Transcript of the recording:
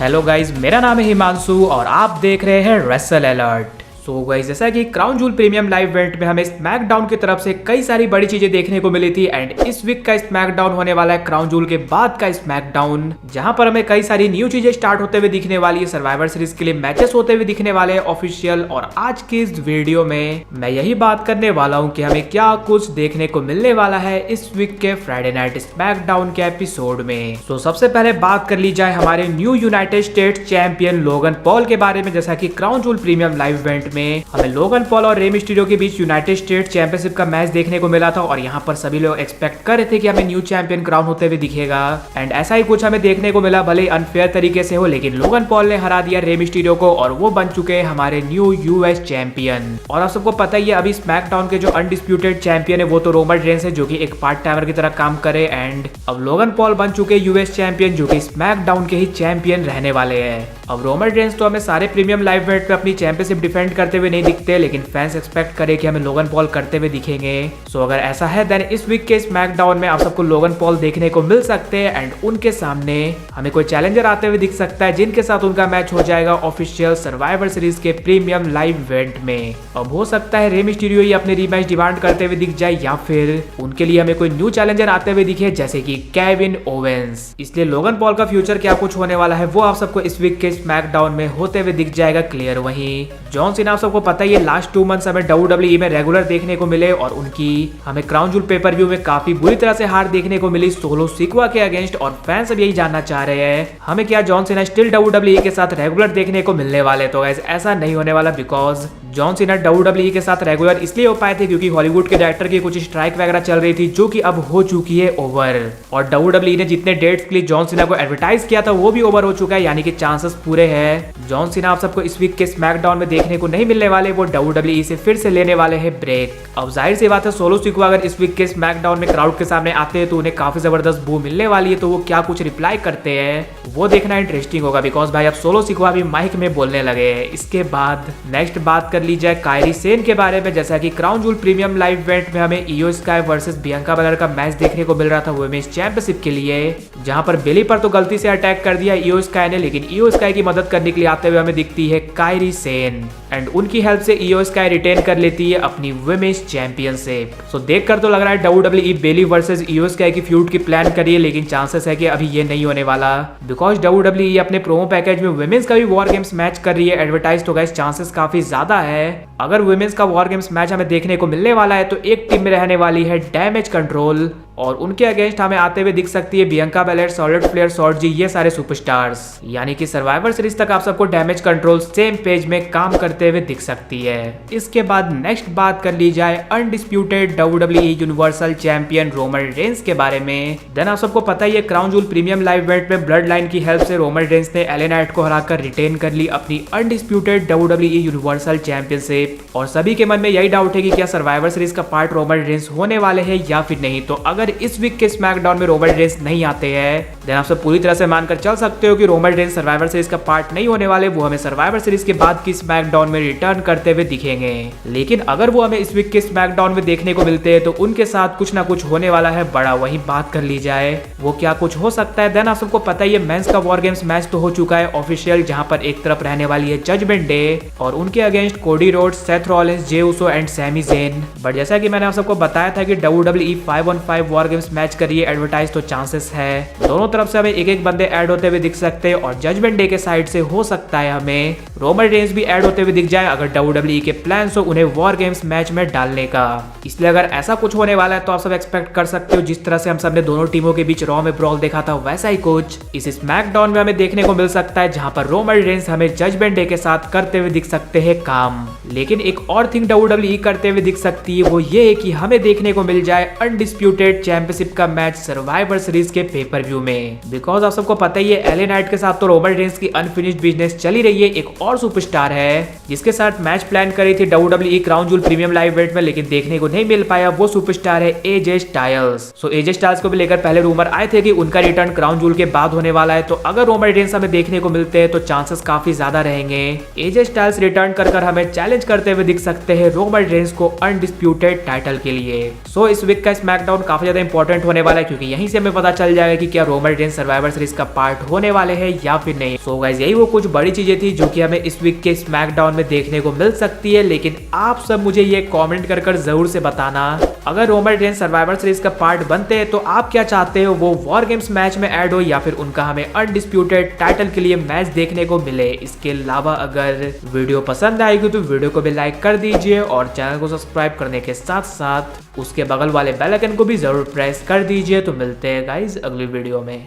Hello guys, मेरा नाम है हिमांशु और आप देख रहे हैं रेसल अलर्ट। सो गाइज, जैसा कि crown joule premium live event में हमें स्मैकडाउन की तरफ से कई सारी बड़ी चीजें देखने को मिली थी एंड इस वीक का स्मैकडाउन होने वाला है क्राउन जूल के बाद का स्मैकडाउन, जहां पर हमें कई सारी न्यू चीजें स्टार्ट होते हुए दिखने वाली है। सर्वाइवर सीरीज के लिए मैचेस होते हुए दिखने वाले हैं ऑफिशियल। और आज की इस वीडियो में मैं यही बात करने वाला हूं कि हमें क्या कुछ देखने को मिलने वाला है इस वीक के फ्राइडे नाइट स्मैकडाउन के एपिसोड में। तो सबसे पहले बात कर ली जाए हमारे new United states champion Logan Paul के बारे में। जैसा कि crown joule premium live event में हमें लोगन पॉल और रे मिस्टीरियो के बीच यूनाइटेड स्टेट्स चैंपियनशिप का मैच देखने को मिला था और यहां पर सभी लोग एक्सपेक्ट कर रहे थे कि हमें न्यू चैंपियन क्राउन होते हुए दिखेगा एंड ऐसा ही कुछ हमें देखने को मिला, भले अनफेयर तरीके से हो, लेकिन लोगन पॉल ने हरा दिया रे मिस्टीरियो को और वो बन चुके हैं हमारे न्यू यूएस चैंपियन। और आप सबको पता ही है अभी स्मैकडाउन के जो अनडिस्प्यूटेड चैंपियन है वो तो रोमन रेंस है, जो कि एक पार्ट टाइमर की तरह काम करे एंड अब लोगन पॉल बन चुके यूएस चैंपियन, जो कि स्मैकडाउन के ही चैंपियन रहने वाले हैं। अब रोमन रेंस तो हमें सारे प्रीमियम लाइव इवेंट में अपनी चैंपियनशिप डिफेंड करते हुए नहीं दिखते, लेकिन फैंस एक्सपेक्ट करे कि हमें लोगन पॉल करते हुए दिखेंगे। सो अगर ऐसा है देन इस वीक के स्मैकडाउन में आप सबको लोगन पॉल देखने को मिल सकते हैं एंड उनके सामने हमें कोई चैलेंजर आते हुए दिख सकता है जिनके साथ उनका मैच हो जाएगा ऑफिशियल सर्वाइवर सीरीज के प्रीमियम लाइव इवेंट में। अब हो सकता है रे मिस्टीरियो ही अपने रीमैच डिमांड करते हुए दिख जाए या फिर उनके लिए हमें कोई न्यू चैलेंजर आते हुए दिखे जैसे कि केविन ओवेंस। इसलिए लोगन पॉल का फ्यूचर क्या कुछ होने वाला है वो आप सबको इस वीक के स्मैकडाउन में होते हुए दिख जाएगा क्लियर। वहीं जॉन सीना आप सबको पता ही है लास्ट 2 मंथ्स हमें WWE में रेगुलर देखने को मिले और उनकी हमें क्राउन जूल पेपर व्यू में काफी बुरी तरह से हार देखने को मिली सोलो सिक्वा के अगेंस्ट। और फैंस अब यही जानना चाह रहे हैं हमें क्या जॉन सीना स्टिल WWE के साथ रेगुलर देखने को मिलने वाले। तो गाइस ऐसा नहीं होने वाला, बिकॉज जॉन सीना WWE के साथ रेगुलर इसलिए हो पाए थे क्योंकि हॉलीवुड के डायरेक्टर की कुछ स्ट्राइक वगैरह चल रही थी जो कि अब हो चुकी है ओवर। और WWE ने जितने डेट्स के लिए जॉन सीना को एडवर्टाइज किया था वो भी ओवर हो चुका है, यानी कि चांसेस पूरे हैं जॉन सीना आप सबको इस वीक के स्मैकडाउन में देखने को नहीं मिलने वाले, वो WWE से फिर से लेने वाले हैं ब्रेक। अब जाहिर सी बात है सोलो सिक्वा अगर इस वीक के स्मैकडाउन में क्राउड के सामने आते हैं तो उन्हें काफी जबरदस्त बू मिलने वाली है, तो वो क्या कुछ रिप्लाई करते हैं वो देखना इंटरेस्टिंग होगा, बिकॉज भाई अब सोलो सिक्वा भी माइक में बोलने लगे हैं। इसके बाद नेक्स्ट बात कर ली जाए कायरी सेन के बारे में। जैसा कि crown joule premium live event में हमें इयो स्काई वर्सेस बियांका बेलर का मैच देखने को मिल रहा था वुमेन्स चैंपियनशिप के लिए, जहां पर बेली पर तो गलती से अटैक कर दिया इयो स्काई ने, लेकिन इयो स्काई की मदद करने के लिए आते हुए हमें दिखती है कायरी सेन एंड उनकी हेल्प से इयो स्काई रिटेन कर लेती है अपनी वुमेन्स चैंपियनशिप। सो देखकर तो लग रहा है WWE बेली वर्सेस इयो स्काई की फ्यूड की प्लान करिए, लेकिन चांसेस है कि अभी ये नहीं होने वाला, बिकॉज WWE अपने प्रोमो पैकेज में वुमेन्स का भी वॉर गेम्स मैच कर रही है एडवर्टाइज। तो गाइस चांसेस काफी ज्यादा है अगर वुमेन्स का वॉर गेम्स मैच हमें देखने को मिलने वाला है तो एक टीम में रहने वाली है डैमेज कंट्रोल और उनके अगेंस्ट हमें आते हुए दिख सकती है Bianca Belair, solid Flair, Shotzi, ये सारे सुपरस्टार्स। यानी कि सर्वाइवर सीरीज तक आप सबको डैमेज कंट्रोल सेम पेज में काम करते हुए दिख सकती है। इसके बाद नेक्स्ट बात कर ली जाए undisputed WWE universal champion Roman Reigns के बारे में। देन आप सबको पता ही है crown joule premium live event में ब्लड लाइन की हेल्प से रोमन रेंस ने एले नाइट को हराकर रिटेन कर ली अपनी अनडिस्प्यूटेड WWE यूनिवर्सल चैंपियनशिप। और सभी के मन में यही डाउट है कि क्या सर्वाइवर सीरीज का पार्ट रोमन रेंस होने वाले हैं या फिर नहीं। तो अगर इस वीक के स्मैकडाउन में रोमन रेंस नहीं आते हैं देन आप सब पूरी तरह से मानकर चल सकते हो कि रोमन रेंस सर्वाइवर सीरीज का पार्ट नहीं होने वाले, वो हमें सर्वाइवर सीरीज के बाद की स्मैकडाउन में रिटर्न करते हुए दिखेंगे। लेकिन अगर वो हमें इस वीक के स्मैकडाउन में देखने को मिलते हैं तो उनके साथ कुछ ना कुछ होने वाला है बड़ा। वही बात कर ली जाए वो क्या कुछ हो सकता है। देन आप सबको पता ही है मेंस का वॉर गेम्स मैच तो हो चुका है ऑफिशियल, जहां पर एक तरफ रहने वाली है जजमेंट डे और उनके against Cody Rhodes, Seth Rollins, Jey Uso and Sami Zayn. But जैसा कि मैंने आप सबको बताया था कि WWE 5-on-5 war games match करिए एडवर्टाइज, तो चांसेस है दोनों तरफ से हमें एक एक बंदे ऐड होते हुए दिख सकते हैं और जजमेंट डे के साइड से हो सकता है हमें रोमन रेंस भी ऐड होते हुए दिख जाए अगर WWE के प्लान्स हो उन्हें वॉर गेम्स मैच में डालने का। इसलिए अगर ऐसा कुछ होने वाला है तो आप सब एक्सपेक्ट कर सकते हो जिस तरह से हम सब ने दोनों टीमों के बीच रॉ में ब्रॉल देखा था वैसा ही कुछ इस स्मैकडाउन में हमें देखने को मिल सकता है, जहां पर रोमन रेंस हमें जजमेंट डे के साथ करते हुए दिख सकते हैं काम। लेकिन एक और थिंग WWE करते हुए दिख सकती है वो ये है कि हमें देखने को मिल जाए अनडिस्प्यूटेड चैंपियनशिप का मैच सर्वाइवर सीरीज के पेपर व्यू में, बिकॉज आप सबको पता ही है एले नाइट के साथ तो रोमन रेंस की अनफिनिश्ड बिजनेस चली रही है। एक और सुपरस्टार है जिसके साथ मैच प्लान करी थी WWE crown joule premium live event में, लेकिन देखने को नहीं मिल पाया। वो सुपरस्टार है एजे स्टाइल्स। सो एजे स्टाइल्स को भी लेकर पहले रूमर आए थे कि उनका रिटर्न क्राउन जूल के बाद होने वाला है, तो अगर रोमन रेंस हमें देखने को मिलते हैं तो चांसेस काफी ज्यादा रहेंगे एजे स्टाइल्स रिटर्न कर हमें चैलेंज करते हुए दिख सकते हैं रोमन रेंस को अनडिस्प्यूटेड टाइटल के लिए। सो इस वीक का स्मैकडाउन काफी ज्यादा इंपॉर्टेंट होने वाला है, क्योंकि यहीं से हमें पता चल जाएगा कि क्या रोमन रेंस सर्वाइवर सीरीज का पार्ट होने वाले हैं या फिर नहीं। सो गाइस यही वो कुछ बड़ी चीजें थी जो कि हमें इस वीक के स्मैकडाउन में देखने को मिल सकती है, लेकिन आप सब मुझे ये कमेंट कर जरूर से बताना अगर रोमन रेंस सर्वाइवर सीरीज का पार्ट बनते हैं तो आप क्या चाहते हो, वो वॉर गेम्स मैच में ऐड हो या फिर उनका हमें अनडिस्प्यूटेड टाइटल के लिए मैच देखने को मिले। इसके अलावा अगर वीडियो पसंद आएगी तो वीडियो को भी लाइक कर दीजिए और चैनल को सब्सक्राइब करने के साथ साथ उसके बगल वाले बेल आइकन को भी जरूर प्रेस कर दीजिए। तो मिलते हैं गाइज अगली वीडियो में।